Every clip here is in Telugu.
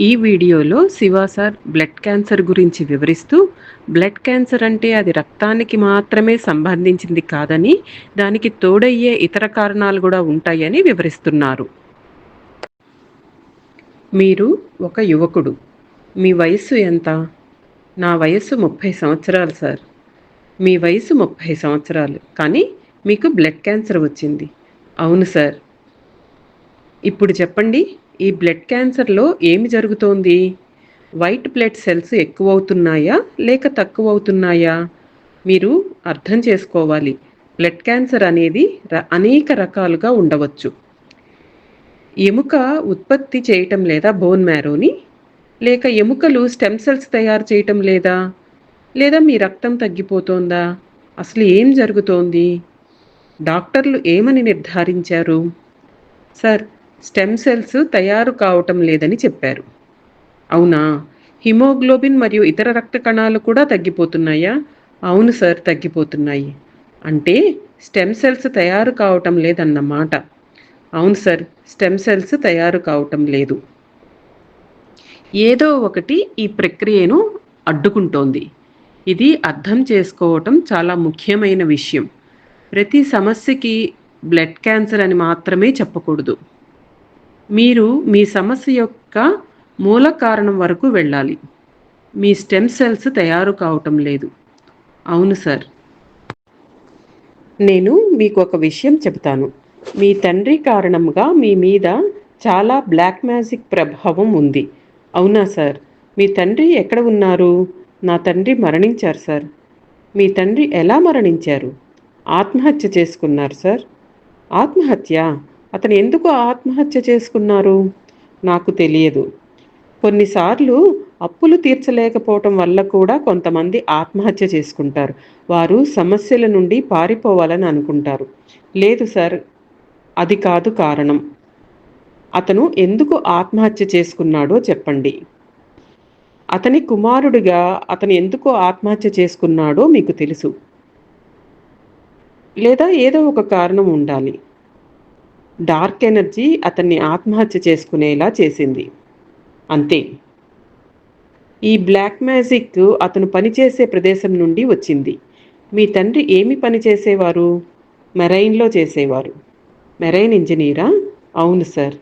ఈ వీడియోలో శివ సార్ బ్లడ్ క్యాన్సర్ గురించి వివరిస్తూ, బ్లడ్ క్యాన్సర్ అంటే అది రక్తానికి మాత్రమే సంబంధించింది కాదని, దానికి తోడయ్యే ఇతర కారణాలు కూడా ఉంటాయని వివరిస్తున్నారు. మీరు ఒక యువకుడు. మీ వయస్సు ఎంత? నా వయస్సు 30 సంవత్సరాలు సార్. మీ వయసు 30 సంవత్సరాలు, కానీ మీకు బ్లడ్ క్యాన్సర్ వచ్చింది. అవును సార్. ఇప్పుడు చెప్పండి, ఈ బ్లడ్ క్యాన్సర్లో ఏమి జరుగుతోంది? వైట్ బ్లడ్ సెల్స్ ఎక్కువవుతున్నాయా లేక తక్కువవుతున్నాయా? మీరు అర్థం చేసుకోవాలి. బ్లడ్ క్యాన్సర్ అనేది అనేక రకాలుగా ఉండవచ్చు. ఎముక ఉత్పత్తి చేయటం లేదా బోన్ మ్యారోని, లేక ఎముకలు స్టెమ్ సెల్స్ తయారు చేయటం లేదా, లేదా మీ రక్తం తగ్గిపోతోందా? అసలు ఏం జరుగుతోంది? డాక్టర్లు ఏమని నిర్ధారించారు? సార్, స్టెమ్ సెల్స్ తయారు కావటం లేదని చెప్పారు. అవునా? హిమోగ్లోబిన్ మరియు ఇతర రక్త కణాలు కూడా తగ్గిపోతున్నాయా? అవును సార్, తగ్గిపోతున్నాయి. అంటే స్టెమ్ సెల్స్ తయారు కావటం లేదన్నమాట. అవును సార్, స్టెమ్ సెల్స్ తయారు కావటం లేదు. ఏదో ఒకటి ఈ ప్రక్రియను అడ్డుకుంటోంది. ఇది అర్థం చేసుకోవటం చాలా ముఖ్యమైన విషయం. ప్రతి సమస్యకి బ్లడ్ క్యాన్సర్ అని మాత్రమే చెప్పకూడదు. మీరు మీ సమస్య యొక్క మూల కారణం వరకు వెళ్ళాలి. మీ స్టెమ్ సెల్స్ తయారు కావటం లేదు. అవును సార్. నేను మీకు ఒక విషయం చెబుతాను. మీ తండ్రి కారణంగా మీ మీద చాలా బ్లాక్ మ్యాజిక్ ప్రభావం ఉంది. అవునా సార్? మీ తండ్రి ఎక్కడ ఉన్నారు? నా తండ్రి మరణించారు సార్. మీ తండ్రి ఎలా మరణించారు? ఆత్మహత్య చేసుకున్నారు సార్. ఆత్మహత్య? అతను ఎందుకు ఆత్మహత్య చేసుకున్నారు? నాకు తెలియదు. కొన్నిసార్లు అప్పులు తీర్చలేకపోవటం వల్ల కూడా కొంతమంది ఆత్మహత్య చేసుకుంటారు. వారు సమస్యల నుండి పారిపోవాలని అనుకుంటారు. లేదు సార్, అది కాదు కారణం. అతను ఎందుకు ఆత్మహత్య చేసుకున్నాడో చెప్పండి. అతని కుమారుడిగా అతను ఎందుకు ఆత్మహత్య చేసుకున్నాడో మీకు తెలుసు. లేదా ఏదో ఒక కారణం ఉండాలి. డార్క్ ఎనర్జీ అతన్ని ఆత్మహత్య చేసుకునేలా చేసింది. అంతే. ఈ బ్లాక్ మ్యాజిక్ అతను పనిచేసే ప్రదేశం నుండి వచ్చింది. మీ తండ్రి ఏమి పని చేసేవారు? మెరైన్లో చేసేవారు. మెరైన్ ఇంజనీరా? అవును సార్.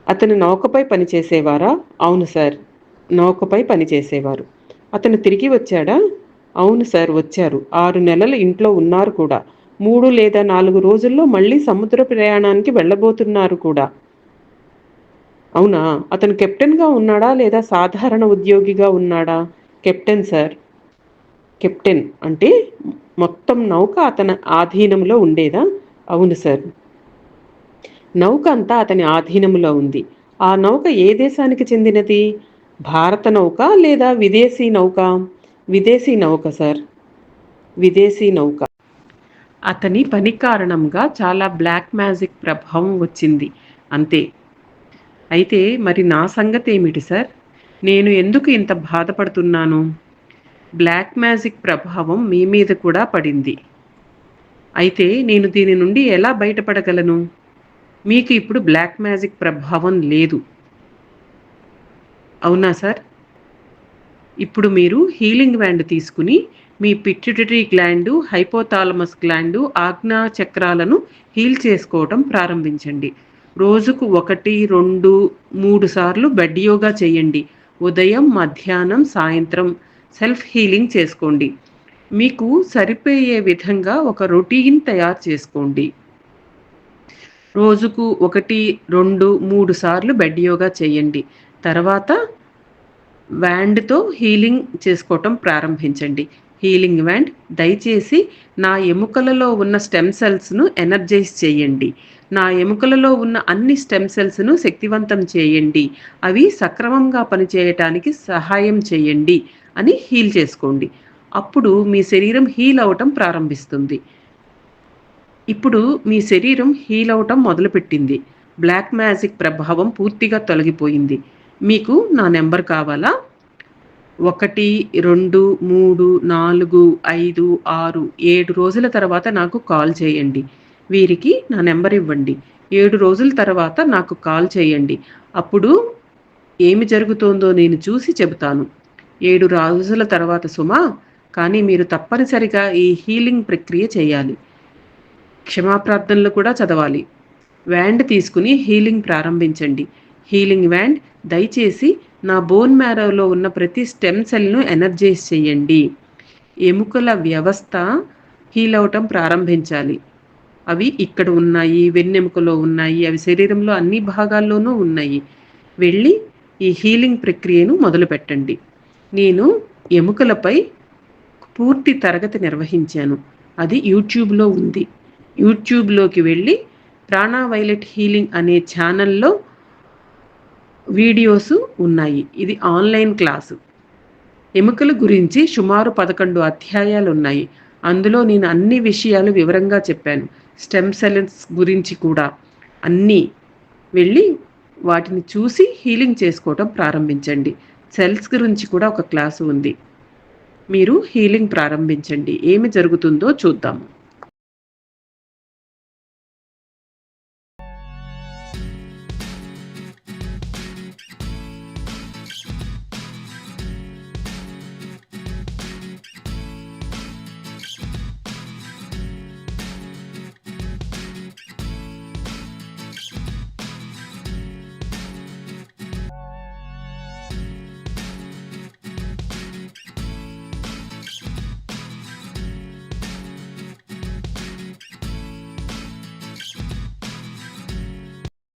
అతను నౌకపై పనిచేసేవారా? అవును సార్, నౌకపై పనిచేసేవారు. అతను తిరిగి వచ్చాడా? అవును సార్, వచ్చారు. 6 నెలలు ఇంట్లో ఉన్నారు కూడా. 3 లేదా 4 రోజుల్లో మళ్ళీ సముద్ర ప్రయాణానికి వెళ్ళబోతున్నారు కూడా. అవునా? అతను కెప్టెన్గా ఉన్నాడా లేదా సాధారణ ఉద్యోగిగా ఉన్నాడా? Captain sir. కెప్టెన్ అంటే మొత్తం నౌక అతని ఆధీనంలో ఉండేదా? అవును సార్. నౌక అంతా అతని ఆధీనంలో ఉంది. ఆ నౌక ఏ దేశానికి చెందినది? భారత నౌక లేదా విదేశీ నౌక? విదేశీ నౌక సార్. విదేశీ నౌక. అతని పని కారణంగా చాలా బ్లాక్ మ్యాజిక్ ప్రభావం వచ్చింది. అంతే. అయితే మరి నా సంగతి ఏమిటి సార్? నేను ఎందుకు ఇంత బాధపడుతున్నాను? బ్లాక్ మ్యాజిక్ ప్రభావం మీ మీద కూడా పడింది. అయితే నేను దీని నుండి ఎలా బయటపడగలను? మీకు ఇప్పుడు బ్లాక్ మ్యాజిక్ ప్రభావం లేదు. అవునా సార్? ఇప్పుడు మీరు హీలింగ్ వ్యాండ్ తీసుకుని మీ pituitary gland, hypothalamus gland, Ajna చక్రాలను హీల్ చేసుకోవటం ప్రారంభించండి. రోజుకు 1, 2, 3 సార్లు బెడ్ యోగా చేయండి. ఉదయం, మధ్యాహ్నం, సాయంత్రం సెల్ఫ్ హీలింగ్ చేసుకోండి. మీకు సరిపోయే విధంగా ఒక రొటీన్ తయారు చేసుకోండి. రోజుకు 1, 2, 3 సార్లు బెడ్ యోగా చేయండి. తర్వాత వ్యాండ్తో హీలింగ్ చేసుకోవటం ప్రారంభించండి. హీలింగ్ వ్యాండ్, దయచేసి నా ఎముకలలో ఉన్న స్టెమ్ సెల్స్ను ఎనర్జైజ్ చేయండి. నా ఎముకలలో ఉన్న అన్ని స్టెమ్ సెల్స్ను శక్తివంతం చేయండి. అవి సక్రమంగా పనిచేయటానికి సహాయం చేయండి అని హీల్ చేసుకోండి. అప్పుడు మీ శరీరం హీల్ అవటం ప్రారంభిస్తుంది. ఇప్పుడు మీ శరీరం హీల్ అవటం మొదలుపెట్టింది. బ్లాక్ మ్యాజిక్ ప్రభావం పూర్తిగా తొలగిపోయింది. మీకు నా నెంబర్ కావాలా? 1, 2, 3, 4, 5, 6, 7 రోజుల తర్వాత నాకు కాల్ చేయండి. వీరికి నా నెంబర్ ఇవ్వండి. 7 రోజుల తర్వాత నాకు కాల్ చేయండి. అప్పుడు ఏమి జరుగుతోందో నేను చూసి చెబుతాను. 7 రోజుల తర్వాత సుమా, కానీ మీరు తప్పనిసరిగా ఈ హీలింగ్ ప్రక్రియ చేయాలి. క్షమాప్రార్థనలు కూడా చదవాలి. వ్యాండ్ తీసుకుని హీలింగ్ ప్రారంభించండి. హీలింగ్ వ్యాండ్, దయచేసి నా బోన్ మ్యారోలో ఉన్న ప్రతి స్టెమ్ సెల్ను ఎనర్జైజ్ చేయండి. ఎముకల వ్యవస్థ హీల్ అవటం ప్రారంభించాలి. అవి ఇక్కడ ఉన్నాయి, వెన్నెముకలో ఉన్నాయి, అవి శరీరంలో అన్ని భాగాల్లోనూ ఉన్నాయి. వెళ్ళి ఈ హీలింగ్ ప్రక్రియను మొదలుపెట్టండి. నేను ఎముకలపై పూర్తి తరగతి నిర్వహించాను. అది యూట్యూబ్లో ఉంది. యూట్యూబ్లోకి వెళ్ళి ప్రాణా వైలెట్ హీలింగ్ అనే ఛానల్లో వీడియోస్ ఉన్నాయి. ఇది ఆన్లైన్ క్లాసు. ఎముకల గురించి సుమారు 11 అధ్యాయాలు ఉన్నాయి. అందులో నేను అన్ని విషయాలు వివరంగా చెప్పాను. స్టెమ్ సెల్స్ గురించి కూడా అన్నీ. వెళ్ళి వాటిని చూసి హీలింగ్ చేసుకోవటం ప్రారంభించండి. సెల్స్ గురించి కూడా ఒక క్లాసు ఉంది. మీరు హీలింగ్ ప్రారంభించండి. ఏమి జరుగుతుందో చూద్దాము.